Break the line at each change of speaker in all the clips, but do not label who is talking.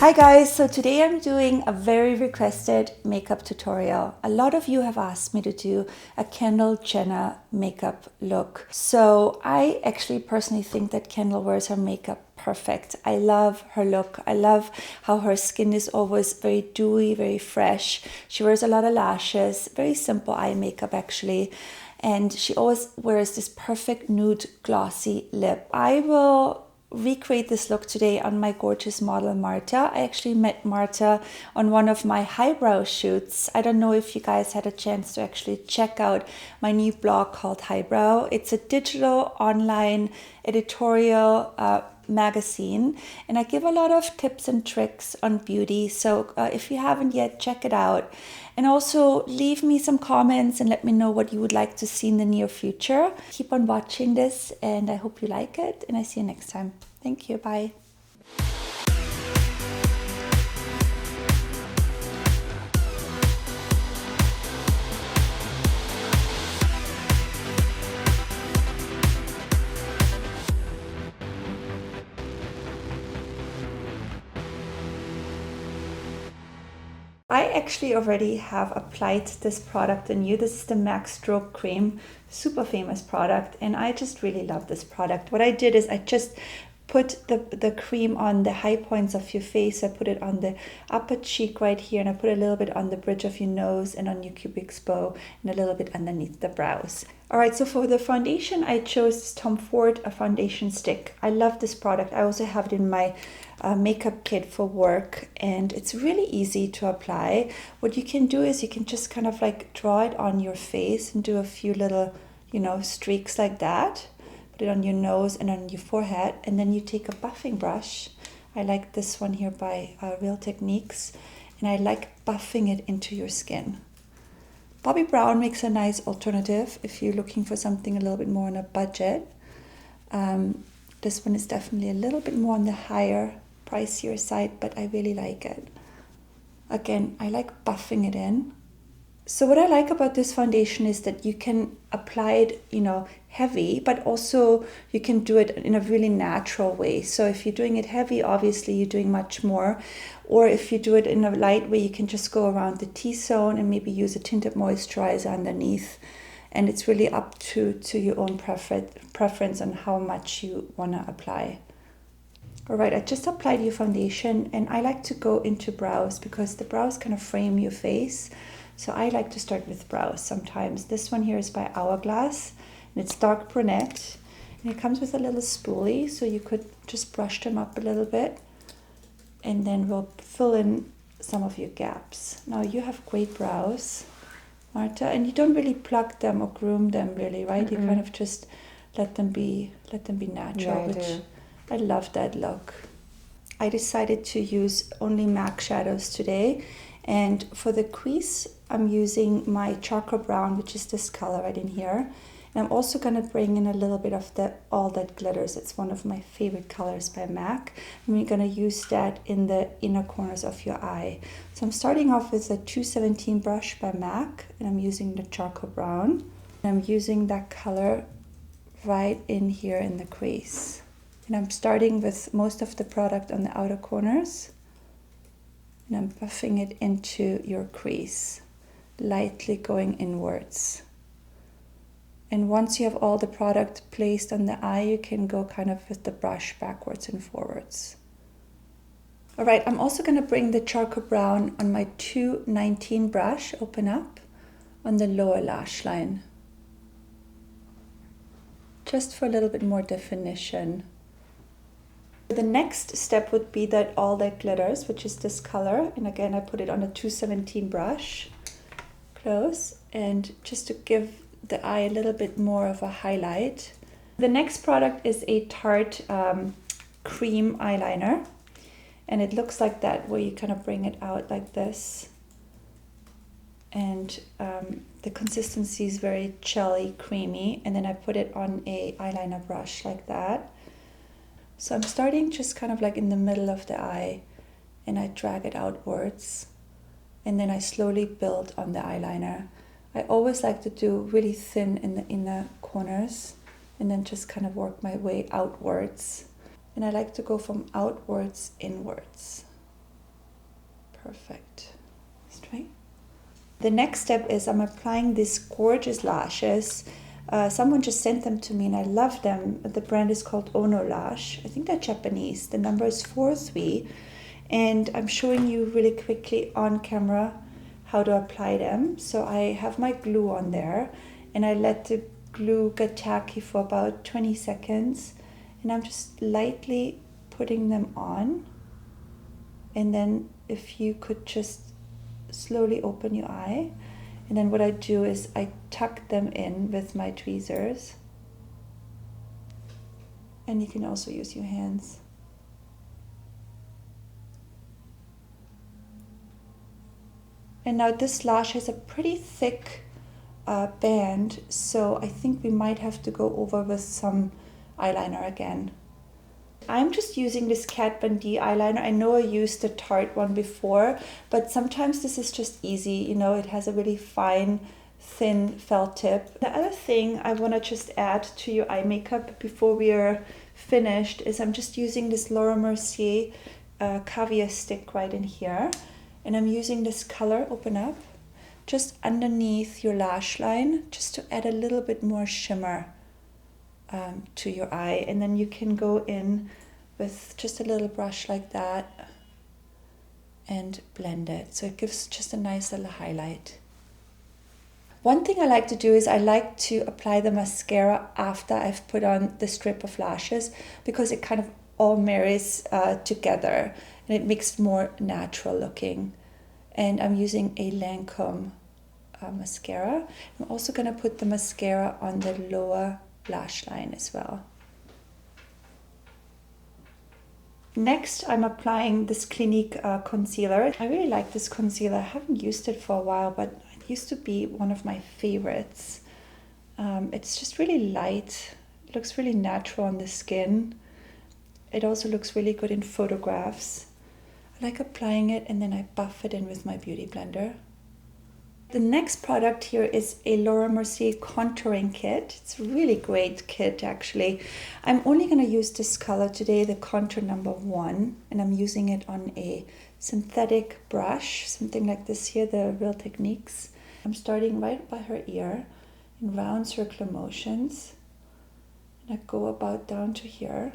Hi guys, so today I'm doing a very requested makeup tutorial. A lot of you have asked me to do a Kendall Jenner makeup look. So I actually personally think that Kendall wears her makeup perfect. I love her look. I love how her skin is always very dewy, very fresh. She wears a lot of lashes, very simple eye makeup actually. And she always wears this perfect nude glossy lip. I will recreate this look today on my gorgeous model Marta. I actually met Marta on one of my highbrow shoots. I don't know if you guys had a chance to actually check out my new blog called Highbrow. It's a digital online editorial magazine, and I give a lot of tips and tricks on beauty. So if you haven't yet, check it out. And also leave me some comments and let me know what you would like to see in the near future. Keep on watching this and I hope you like it, and I see you next time. Thank you. Bye. I actually already have applied this product on you. This is the MAC Stroke Cream, super famous product, and I just really love this product. What I did is I just put the cream on the high points of your face. I put it on the upper cheek right here, and I put a little bit on the bridge of your nose and on your cupid's bow and a little bit underneath the brows. All right, so for the foundation, I chose Tom Ford a foundation stick. I love this product. I also have it in my makeup kit for work, and it's really easy to apply. What you can do is you can just kind of like draw it on your face and do a few little, streaks like that. Put it on your nose and on your forehead, and then you take a buffing brush. I like this one here by Real Techniques, and I like buffing it into your skin. Bobbi Brown makes a nice alternative if you're looking for something a little bit more on a budget. This one is definitely a little bit more on the higher, pricier side, but I really like it. Again, I like buffing it in. So what I like about this foundation is that you can apply it, heavy, but also you can do it in a really natural way. So if you're doing it heavy, obviously you're doing much more. Or if you do it in a light way, you can just go around the T-zone and maybe use a tinted moisturizer underneath. And it's really up to your own preference on how much you want to apply. All right, I just applied your foundation, and I like to go into brows because the brows kind of frame your face. So I like to start with brows sometimes. This one here is by Hourglass, and it's dark brunette. And it comes with a little spoolie, so you could just brush them up a little bit. And then we'll fill in some of your gaps. Now you have great brows, Marta, and you don't really pluck them or groom them really, right? Mm-hmm. You kind of just let them be natural, which I love that look. I decided to use only MAC shadows today. And for the crease, I'm using my charcoal brown, which is this color right in here. And I'm also going to bring in a little bit of All That Glitters. It's one of my favorite colors by MAC. And we're going to use that in the inner corners of your eye. So I'm starting off with a 217 brush by MAC, and I'm using the charcoal brown. And I'm using that color right in here in the crease. And I'm starting with most of the product on the outer corners. And I'm buffing it into your crease, lightly going inwards. And once you have all the product placed on the eye, you can go kind of with the brush backwards and forwards. All right, I'm also going to bring the charcoal brown on my 219 brush, open up, on the lower lash line. Just for a little bit more definition. The next step would be that All That Glitters, which is this color. And again, I put it on a 217 brush, close, and just to give the eye a little bit more of a highlight. The next product is a Tarte cream eyeliner. And it looks like that, where you kind of bring it out like this. And the consistency is very jelly, creamy. And then I put it on a eyeliner brush like that. So I'm starting just kind of like in the middle of the eye, and I drag it outwards, and then I slowly build on the eyeliner. I always like to do really thin in the inner corners, and then just kind of work my way outwards. And I like to go from outwards inwards. Perfect. Straight. The next step is I'm applying these gorgeous lashes. Someone just sent them to me and I love them. The brand is called Ono Lash. I think they're Japanese. The number is 43. And I'm showing you really quickly on camera how to apply them. So I have my glue on there and I let the glue get tacky for about 20 seconds. And I'm just lightly putting them on. And then if you could just slowly open your eye. And then what I do is I tuck them in with my tweezers. And you can also use your hands. And now this lash has a pretty thick band, so I think we might have to go over with some eyeliner again. I'm just using this Kat Von D eyeliner. I know I used the Tarte one before, but sometimes this is just easy. You know, it has a really fine, thin felt tip. The other thing I want to just add to your eye makeup before we are finished is I'm just using this Laura Mercier caviar stick right in here. And I'm using this color, open up, just underneath your lash line, just to add a little bit more shimmer to your eye. And then you can go in with just a little brush like that and blend it. So it gives just a nice little highlight. One thing I like to do is I like to apply the mascara after I've put on the strip of lashes, because it kind of all marries together and it makes it more natural looking. And I'm using a Lancome mascara. I'm also going to put the mascara on the lower lash line as well. Next, I'm applying this Clinique concealer. I really like this concealer. I haven't used it for a while, but it used to be one of my favorites. It's just really light. It looks really natural on the skin. It also looks really good in photographs. I like applying it and then I buff it in with my beauty blender. The next product here is a Laura Mercier contouring kit. It's a really great kit actually. I'm only going to use this color today, the contour number 1, and I'm using it on a synthetic brush, something like this here, the Real Techniques. I'm starting right by her ear in round circular motions, and I go about down to here.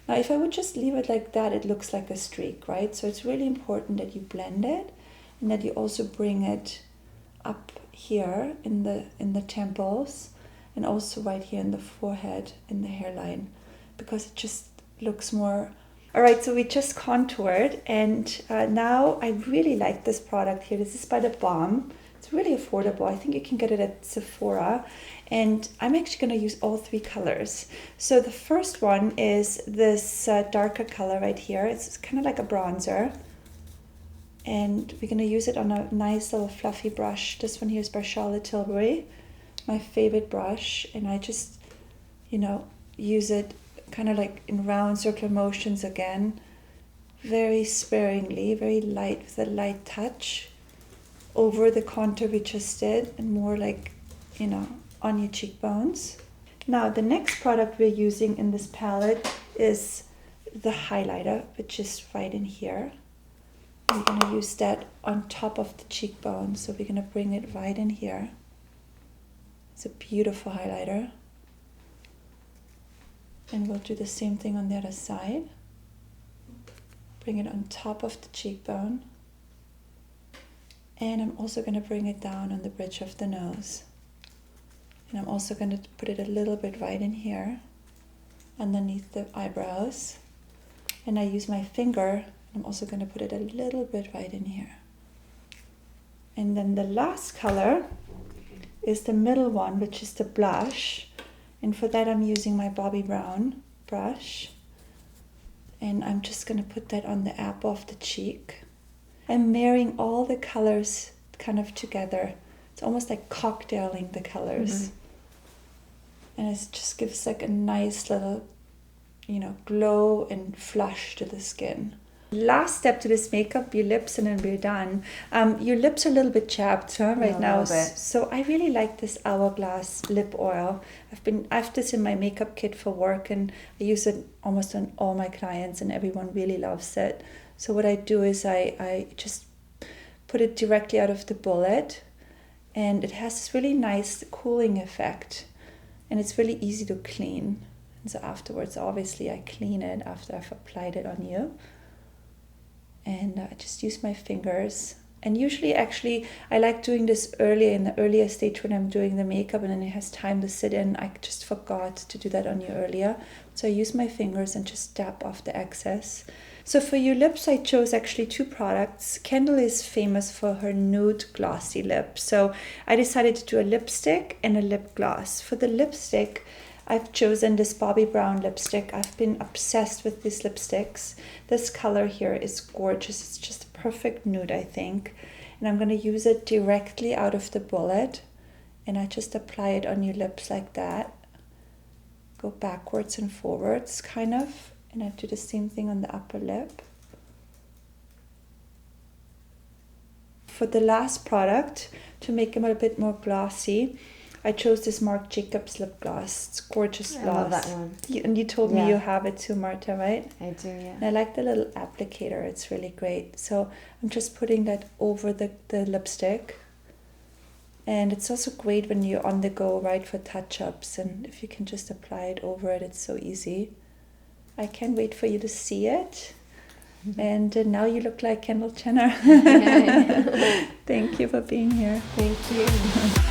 Now if I would just leave it like that, it looks like a streak, right? So it's really important that you blend it and that you also bring it up here in the temples and also right here in the forehead, in the hairline, because it just looks more. All right, so we just contoured, and now I really like this product here. This is by The Balm. It's really affordable. I think you can get it at Sephora, and I'm actually going to use all 3 colors. So the first one is this darker color right here. It's kind of like a bronzer. And we're going to use it on a nice little fluffy brush. This one here is by Charlotte Tilbury, my favorite brush. And I just, use it kind of like in round circular motions again. Very sparingly, very light, with a light touch over the contour we just did. And more like, on your cheekbones. Now the next product we're using in this palette is the highlighter, which is right in here. We're going to use that on top of the cheekbone, so we're going to bring it right in here. It's a beautiful highlighter. And we'll do the same thing on the other side. Bring it on top of the cheekbone. And I'm also going to bring it down on the bridge of the nose. And I'm also going to put it a little bit right in here, underneath the eyebrows. And I use my finger. I'm also going to put it a little bit right in here. And then the last color is the middle one, which is the blush. And for that I'm using my Bobbi Brown brush. And I'm just going to put that on the apple of the cheek. I'm marrying all the colors kind of together. It's almost like cocktailing the colors. Mm-hmm. And it just gives like a nice little, glow and flush to the skin. Last step to this makeup, your lips, and then we're done. Your lips are a little bit chapped right now, so I really like this Hourglass lip oil. I've this in my makeup kit for work, and I use it almost on all my clients, and everyone really loves it. So what I do is I just put it directly out of the bullet, and it has this really nice cooling effect, and it's really easy to clean. And so afterwards, obviously, I clean it after I've applied it on you. And I just use my fingers. And usually, actually, I like doing this in the earlier stage when I'm doing the makeup and then it has time to sit in. I just forgot to do that on you earlier. So I use my fingers and just dab off the excess. So for your lips, I chose actually 2 products. Kendall is famous for her nude glossy lip. So I decided to do a lipstick and a lip gloss. For the lipstick, I've chosen this Bobbi Brown lipstick. I've been obsessed with these lipsticks. This color here is gorgeous. It's just a perfect nude, I think. And I'm going to use it directly out of the bullet. And I just apply it on your lips like that. Go backwards and forwards, kind of. And I do the same thing on the upper lip. For the last product, to make them a bit more glossy, I chose this Marc Jacobs lip gloss. It's gorgeous gloss.
I love that one.
And you told me you have it too, Marta, right?
I do, yeah.
And I like the little applicator. It's really great. So I'm just putting that over the lipstick. And it's also great when you're on the go, right, for touch-ups. And if you can just apply it over it, it's so easy. I can't wait for you to see it. And now you look like Kendall Jenner. Thank you for being here.
Thank you.